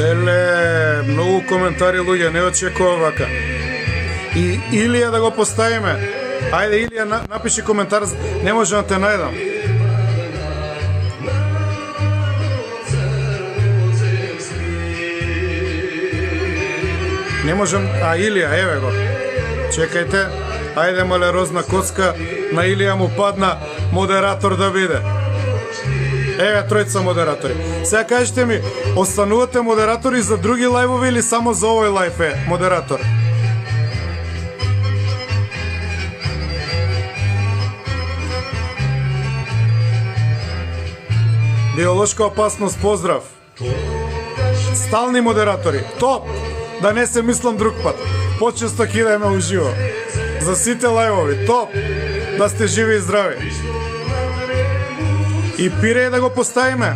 Леле, многу коментари луѓе, не очекува вака. И Илија да го поставиме. Ајде Илија, напиши коментар, не можам да те најдам. Не можам, Илија, еве го. Чекајте, ајде малерозна коцка, на Илија му падна модератор да биде. Еве тројца модератори. Сега кажете ми, останувате модератори за други лајвови или само за овој лајв е модератор? Биолошка опасност, поздрав. Стални модератори, топ! Да не се мислам друг пат. Почесто кидаеме уживо. За сите лајвови, топ! Да сте живи и здрави. И пире да го поставиме.